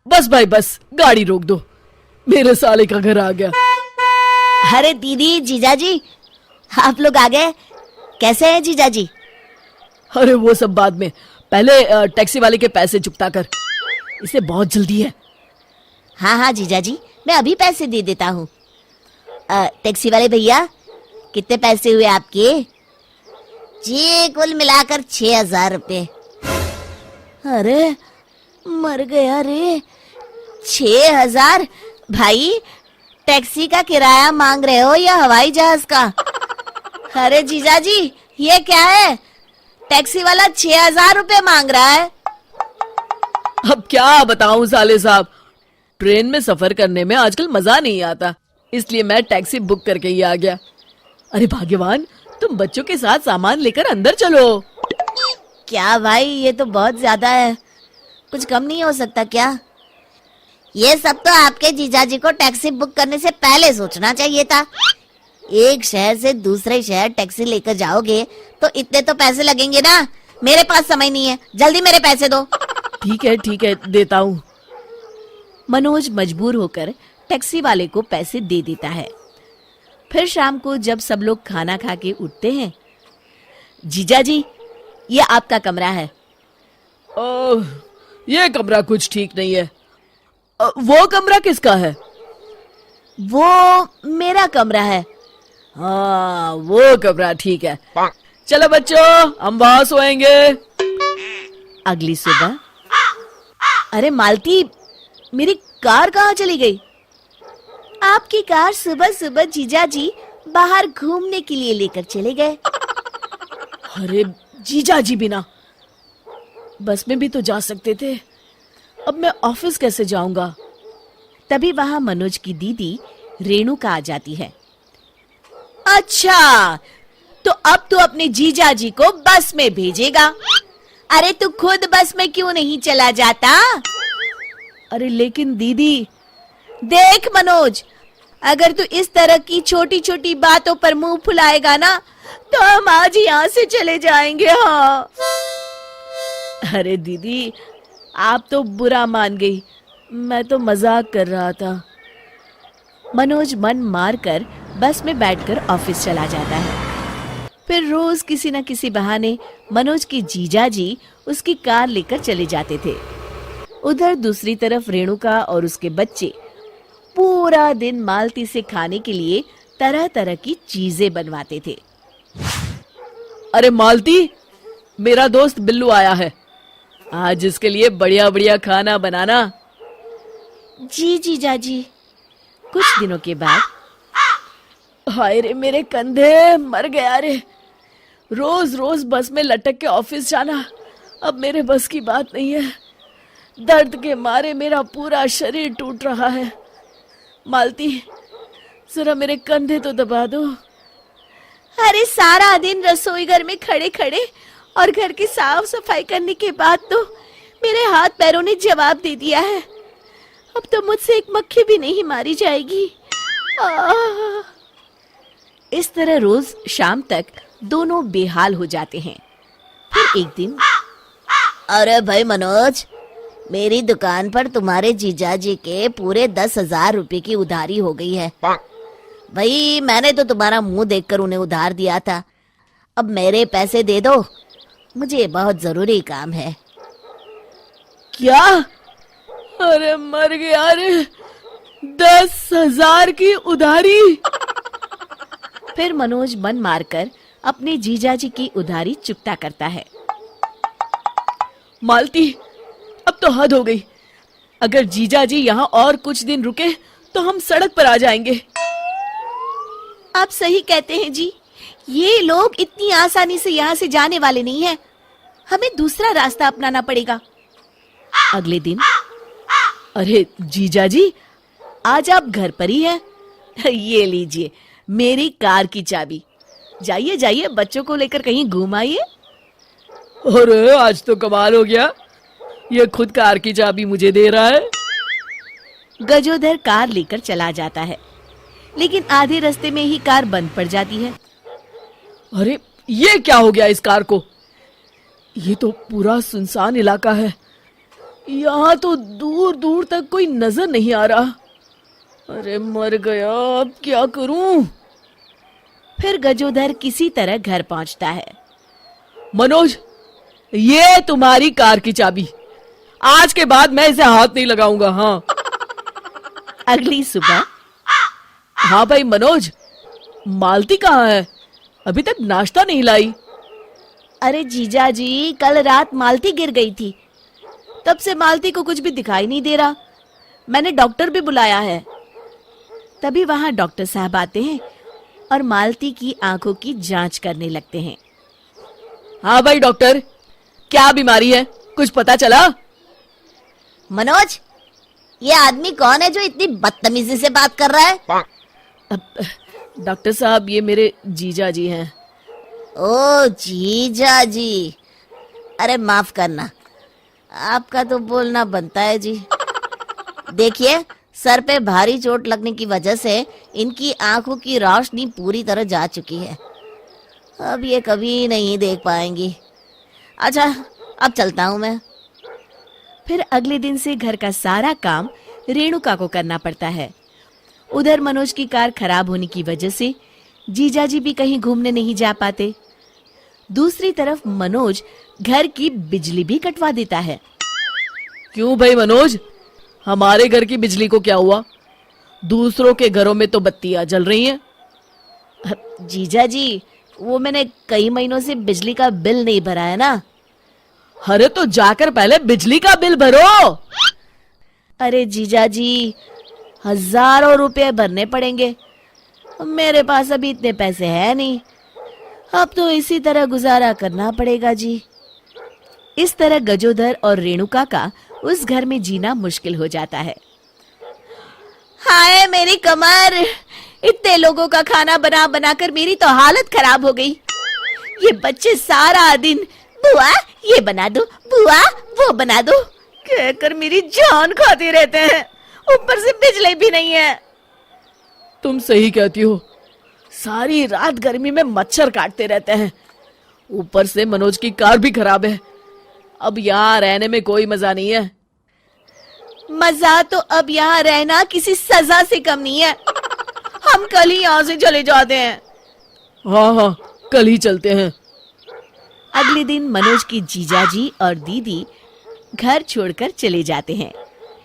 बस भाई बस, गाड़ी रोक दो, मेरे साले का घर आ गया। अरे दीदी, जीजाजी, आप लोग आ गए। कैसे हैं जीजाजी? अरे वो सब बाद में, पहले टैक्सी वाले के पैसे चुकता कर, इसे बहुत जल्दी है। हाँ हाँ जीजाजी, मैं अभी पैसे दे देता हूँ। टैक्सी वाले भैया, कितने पैसे हुए आपके? जी कुल मिलाकर 6,000 रुपये। अरे मर गया रे, 6,000? भाई टैक्सी का किराया मांग रहे हो या हवाई जहाज का? अरे जीजाजी, ये क्या है? टैक्सी वाला 6,000 रुपये मांग रहा है। अब क्या बताऊं साले साहब, ट्रेन में सफर करने में आजकल मजा नहीं आता, इसलिए मैं टैक्सी बुक करके ही आ गया। अरे भाग्यवान, तुम बच्चों के साथ सामान लेकर अंदर चलो। क्या भाई, ये तो बहुत ज्यादा है, कुछ कम नहीं हो सकता क्या? ये सब तो आपके जीजाजी को टैक्सी बुक करने से पहले सोचना चाहिए था। एक शहर से दूसरे शहर टैक्सी लेकर जाओगे तो इतने तो पैसे लगेंगे ना। मेरे पास समय नहीं है, जल्दी मेरे पैसे दो। ठीक है देता हूँ। मनोज मजबूर होकर टैक्सी वाले को पैसे दे देता है। फिर शाम को जब सब लोग खाना खा के उठते हैं, जीजाजी, ये आपका कमरा है। ओह, ये कमरा कुछ ठीक नहीं है। वो कमरा किसका है? वो मेरा कमरा है। हाँ, वो कमरा ठीक है। चलो बच्चों, हम वहां सोएंगे। अगली सुबह, अरे मालती, मेरी कार कहाँ चली गई? आपकी कार सुबह सुबह जीजाजी बाहर घूमने के लिए लेकर चले गए। अरे जीजाजी बिना बस में भी तो जा सकते थे, अब मैं ऑफिस कैसे जाऊंगा? तभी वहां मनोज की दीदी रेणुका आ जाती है। अच्छा, तो अब तू अपने जीजाजी को बस में भेजेगा? अरे तू खुद बस में क्यों नहीं चला जाता? अरे लेकिन दीदी। देख मनोज, अगर तू इस तरह की छोटी छोटी बातों पर मुंह फुलाएगा ना, तो हम आज यहाँ से चले जाएंगे। हाँ। अरे दीदी, आप तो बुरा मान गई, मैं तो मजाक कर रहा था। मनोज मन मार कर बस में बैठकर ऑफिस चला जाता है। फिर रोज किसी न किसी बहाने मनोज के जीजाजी उसकी कार लेकर चले जाते थे। उधर दूसरी तरफ रेणुका और उसके बच्चे पूरा दिन मालती से खाने के लिए तरह तरह की चीजें बनवाते थे। अरे मालती, मेरा दोस्त बिल्लू आया है, आज इसके लिए बढ़िया बढ़िया खाना बनाना। जी जीजाजी। कुछ दिनों के बाद, हाय रे मेरे कंधे, मर गया रे, रोज रोज बस में लटक के ऑफिस जाना अब मेरे बस की बात नहीं है। दर्द के मारे मेरा पूरा शरीर टूट रहा है। मालती, जरा मेरे कंधे तो दबा दो। अरे सारा दिन रसोई घर में खड़े खड़े और घर की साफ सफाई करने के बाद तो मेरे हाथ पैरों ने जवाब दे दिया है। अब तो मुझसे एक मक्खी भी नहीं मारी जाएगी। इस तरह रोज शाम तक दोनों बेहाल हो जाते हैं। फिर एक दिन, अरे भाई मनोज, मेरी दुकान पर तुम्हारे जीजाजी के पूरे 10,000 रुपए की उधारी हो गई है। भाई मैंने तो तुम्हारा मुंह देखकर उन्हें उधार दिया था, अब मेरे पैसे दे दो, मुझे बहुत जरूरी काम है। क्या? अरे मर गया रे, 10,000 की उधारी। फिर मनोज मन मारकर अपने जीजाजी की उधारी चुकता करता है। मालती, अब तो हद हो गई, अगर जीजाजी यहाँ और कुछ दिन रुके तो हम सड़क पर आ जाएंगे। आप सही कहते हैं जी, ये लोग इतनी आसानी से यहाँ से जाने वाले नहीं हैं, हमें दूसरा रास्ता अपनाना पड़ेगा। अगले दिन, अरे जीजाजी, आज आप घर पर ही हैं? ये लीजिए मेरी कार की चाबी, जाइए जाइए बच्चों को लेकर कहीं घूम आइए। अरे आज तो कमाल हो गया, ये खुद कार की चाबी मुझे दे रहा है। गजोधर कार लेकर चला जाता है, लेकिन आधे रास्ते में ही कार बंद पड़ जाती है। अरे ये क्या हो गया इस कार को? ये तो पूरा सुनसान इलाका है, यहाँ तो दूर दूर तक कोई नजर नहीं आ रहा। अरे मर गया, अब क्या करूं? फिर गजोधर किसी तरह घर पहुंचता है। मनोज, ये तुम्हारी कार की चाबी। आज के बाद मैं इसे हाथ नहीं लगाऊंगा। हाँ। अगली सुबह। हाँ भाई मनोज, मालती कहाँ है? अभी तक नाश्ता नहीं लाई। अरे जीजा जी, कल रात मालती गिर गई थी। तब से मालती को कुछ भी दिखाई नहीं दे रहा। मैंने डॉक्टर भी बुलाया है। तभी वहां डॉक्टर साहब आते हैं और मालती की आंखों की जांच करने लगते हैं। हाँ भाई डॉक्टर, क्या बीमारी है, कुछ पता चला? मनोज, ये आदमी कौन है जो इतनी बदतमीजी से बात कर रहा है? डॉक्टर साहब, ये मेरे जीजा जी हैं। ओ जीजा जी, अरे माफ करना, आपका तो बोलना बनता है जी। देखिए, सर पे भारी चोट लगने की वजह से इनकी आंखों की रोशनी पूरी तरह जा चुकी है। अब ये कभी नहीं देख पाएंगी। अच्छा, अब चलता हूं मैं। फिर अगले दिन से घर का सारा काम रेणुका को करना पड़ता है। उधर मनोज की कार खराब होने की वजह से जीजाजी भी कहीं घूमने नहीं जा पाते। दूसरी तरफ मनोज घर की बिजली भी कटवा देता है। क्यों भाई मनोज, हमारे घर की बिजली को क्या हुआ? दूसरों के घरों में तो बत्तियां जल रही हैं। जीजा जी, वो मैंने कई महीनों से बिजली का बिल नहीं भरा है ना। अरे तो जाकर पहले बिजली का बिल भरो। अरे जीजा जी, हजारों रुपए भरने पड़ेंगे। मेरे पास अभी इतने पैसे हैं नहीं। अब तो इसी तरह गुजारा करना पड़ेगा जी। इस तरह गजोधर और रेणुका का उस घर में जीना मुश्किल हो जाता है। हाय मेरी कमर, इतने लोगों का खाना बना बनाकर मेरी तो हालत खराब हो गई। ये बच्चे सारा दिन बुआ ये बना दो, बुआ वो बना दो कहकर मेरी जान खाते रहते हैं। ऊपर से बिजली भी नहीं है। तुम सही कहती हो, सारी रात गर्मी में मच्छर काटते रहते हैं। ऊपर से मनोज की कार भी खराब है। अब यहाँ रहने में कोई मजा नहीं है। मजा तो अब यहाँ रहना किसी सजा से कम नहीं है। हम कल ही यहाँ से चले जाते हैं। हाँ हाँ, कल ही चलते हैं। अगले दिन मनोज की जीजाजी और दीदी घर छोड़कर चले जाते हैं।